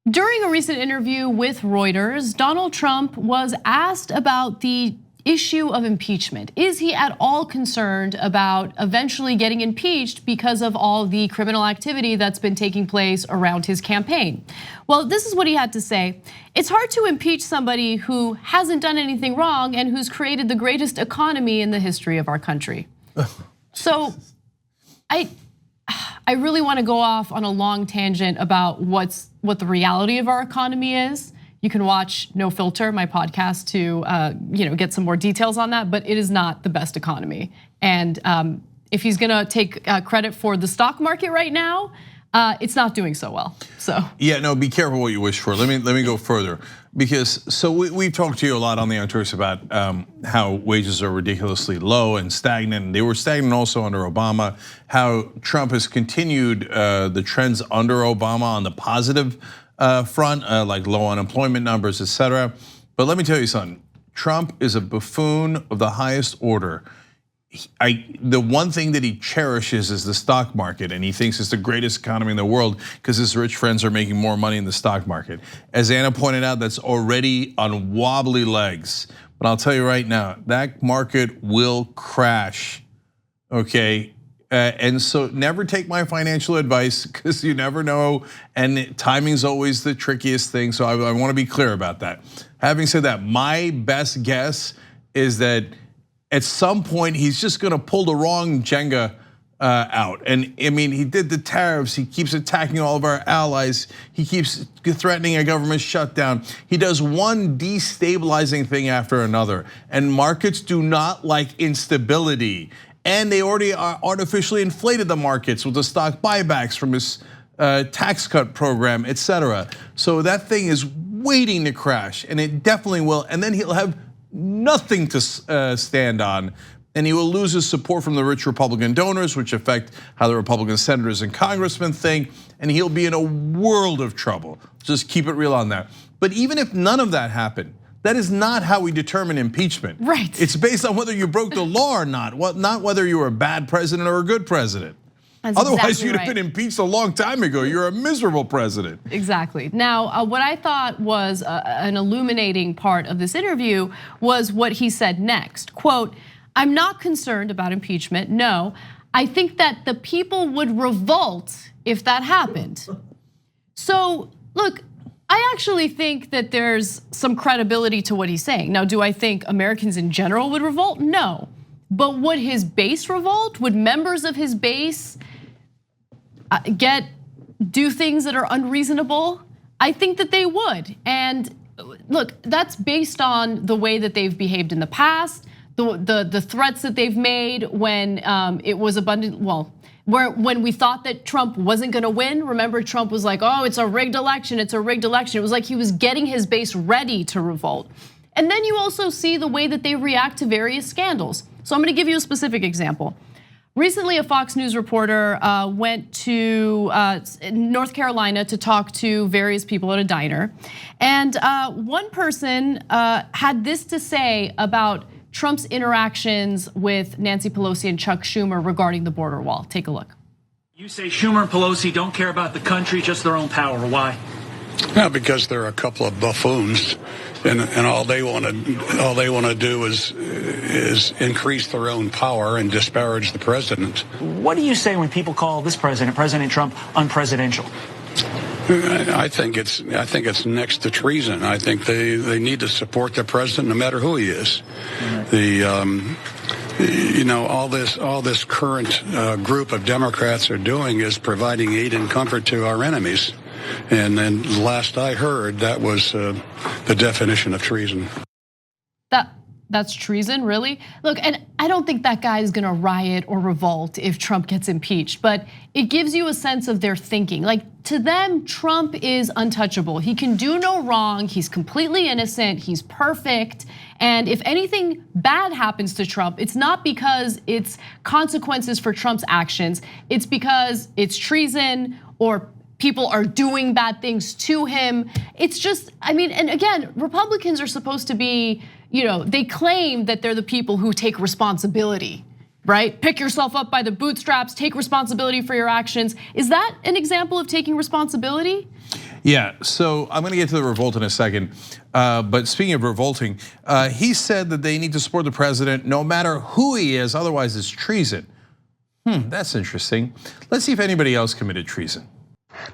During a recent interview with Reuters, Donald Trump was asked about the issue of impeachment. Is he at all concerned about eventually getting impeached because of all the criminal activity that's been taking place around his campaign? Well, this is what he had to say. It's hard to impeach somebody who hasn't done anything wrong and who's created the greatest economy in the history of our country. So I really want to go off on a long tangent about what the reality of our economy is. You can watch No Filter, my podcast, to get some more details on that. But it is not the best economy. And if he's going to take credit for the stock market right now, it's not doing so well. So yeah, no, be careful what you wish for. Let me go further, because we've talked to you a lot on the Young Turks about how wages are ridiculously low and stagnant. And they were stagnant also under Obama. How Trump has continued the trends under Obama on the positive front, like low unemployment numbers, etc. But let me tell you something. Trump is a buffoon of the highest order. The one thing that he cherishes is the stock market, and he thinks it's the greatest economy in the world because his rich friends are making more money in the stock market. As Anna pointed out, that's already on wobbly legs. But I'll tell you right now, that market will crash, okay? And so never take my financial advice, because you never know, and timing's always the trickiest thing, so I wanna be clear about that. Having said that, my best guess is that at some point, he's just gonna pull the wrong Jenga out. And I mean, he did the tariffs, he keeps attacking all of our allies, he keeps threatening a government shutdown. He does one destabilizing thing after another. And markets do not like instability. And they already artificially inflated the markets with the stock buybacks from his tax cut program, etc. So that thing is waiting to crash, and it definitely will. And then he'll have nothing to stand on, and he will lose his support from the rich Republican donors, which affect how the Republican senators and congressmen think, and he'll be in a world of trouble. Just keep it real on that. But even if none of that happened, that is not how we determine impeachment. Right. It's based on whether you broke the law or not whether you were a bad president or a good president. That's Otherwise, exactly you'd right. have been impeached a long time ago. You're a miserable president. Exactly. Now, what I thought was an illuminating part of this interview was what he said next. Quote, "I'm not concerned about impeachment. No, I think that the people would revolt if that happened." So, look, I actually think that there's some credibility to what he's saying. Now, do I think Americans in general would revolt? No. But would his base revolt? Would members of his base do things that are unreasonable? I think that they would. And look, that's based on the way that they've behaved in the past, the threats that they've made when it was abundant, when we thought that Trump wasn't gonna win. Remember, Trump was like, oh, it's a rigged election, it's a rigged election. It was like he was getting his base ready to revolt. And then you also see the way that they react to various scandals. So I'm gonna give you a specific example. Recently, a Fox News reporter went to North Carolina to talk to various people at a diner. And one person had this to say about Trump's interactions with Nancy Pelosi and Chuck Schumer regarding the border wall. Take a look. You say Schumer and Pelosi don't care about the country, just their own power. Why? Yeah, because they're a couple of buffoons, and all they want to do is increase their own power and disparage the president. What do you say when people call this president, President Trump, unpresidential? I think it's next to treason. I think they need to support their president no matter who he is. All this current group of Democrats are doing is providing aid and comfort to our enemies. And then last I heard, that was the definition of treason. That's treason, really? Look, and I don't think that guy is gonna riot or revolt if Trump gets impeached, but it gives you a sense of their thinking. Like, to them, Trump is untouchable. He can do no wrong, he's completely innocent, he's perfect. And if anything bad happens to Trump, it's not because it's consequences for Trump's actions, it's because it's treason or people are doing bad things to him. It's just, I mean, and again, Republicans are supposed to be, they claim that they're the people who take responsibility, right? Pick yourself up by the bootstraps, take responsibility for your actions. Is that an example of taking responsibility? Yeah, so I'm gonna get to the revolt in a second. But speaking of revolting, he said that they need to support the president no matter who he is, otherwise it's treason. That's interesting. Let's see if anybody else committed treason.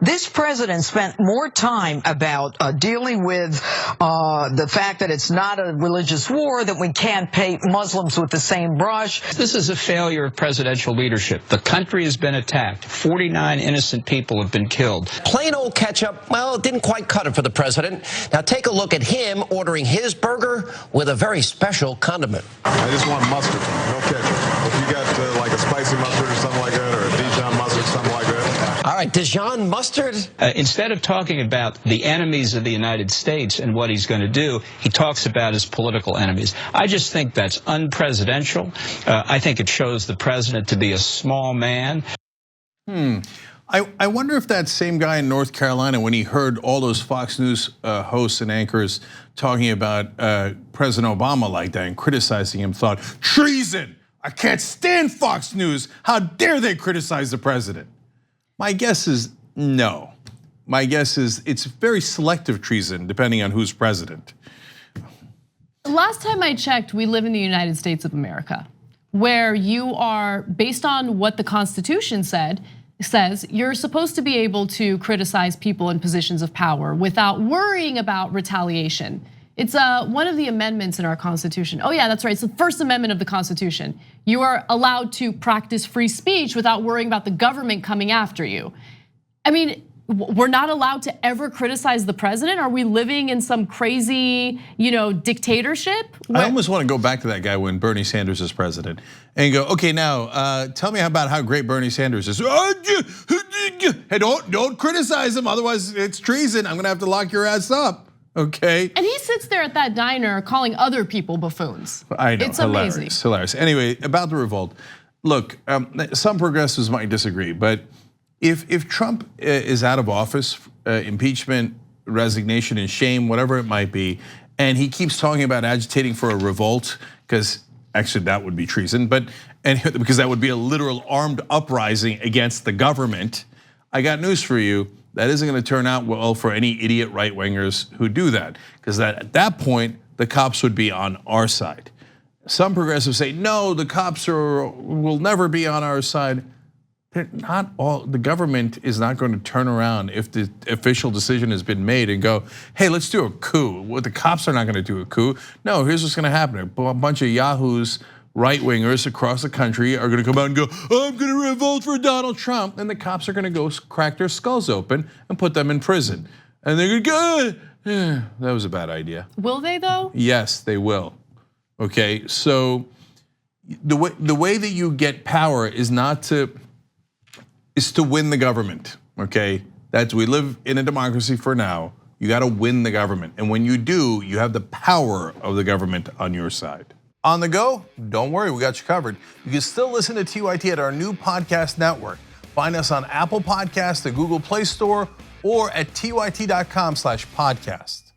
This president spent more time about dealing with the fact that it's not a religious war, that we can't paint Muslims with the same brush. This is a failure of presidential leadership. The country has been attacked. 49 innocent people have been killed. Plain old ketchup, well, it didn't quite cut it for the president. Now take a look at him ordering his burger with a very special condiment. I just want mustard, no ketchup. If you got like a spicy mustard or something like that, or a Dijon mustard, something like that. All right, Dijon mustard? Instead of talking about the enemies of the United States and what he's going to do, he talks about his political enemies. I just think that's unpresidential. I think it shows the president to be a small man. I wonder if that same guy in North Carolina, when he heard all those Fox News hosts and anchors talking about President Obama like that and criticizing him, thought, treason! I can't stand Fox News. How dare they criticize the president? My guess is no. My guess is it's very selective treason depending on who's president. Last time I checked, we live in the United States of America, where you are, based on what the Constitution says, you're supposed to be able to criticize people in positions of power without worrying about retaliation. It's one of the amendments in our Constitution. Oh yeah, that's right, it's the First Amendment of the Constitution. You are allowed to practice free speech without worrying about the government coming after you. I mean, we're not allowed to ever criticize the president? Are we living in some crazy, dictatorship? I almost want to go back to that guy when Bernie Sanders is president and go, okay, now tell me about how great Bernie Sanders is. Hey, don't criticize him, otherwise it's treason. I'm gonna have to lock your ass up. Okay. And he sits there at that diner calling other people buffoons. I know, it's hilarious, amazing. Hilarious. Anyway, about the revolt. Look, some progressives might disagree, but if Trump is out of office, impeachment, resignation, and shame, whatever it might be, and he keeps talking about agitating for a revolt, because actually that would be treason, because that would be a literal armed uprising against the government. I got news for you. That isn't gonna turn out well for any idiot right-wingers who do that, because at that point, the cops would be on our side. Some progressives say, no, the cops will never be on our side. They're not all, the government is not going to turn around if the official decision has been made and go, hey, let's do a coup. Well, the cops are not gonna do a coup. No, here's what's gonna happen. A bunch of yahoos, right-wingers across the country are gonna come out and go, I'm gonna revolt for Donald Trump. And the cops are gonna go crack their skulls open and put them in prison. And they're gonna go, that was a bad idea. Will they though? Yes, they will. Okay, so the way that you get power is to win the government, okay? We live in a democracy for now. You gotta win the government. And when you do, you have the power of the government on your side. On the go? Don't worry, we got you covered. You can still listen to TYT at our new podcast network. Find us on Apple Podcasts, the Google Play Store, or at tyt.com/podcast.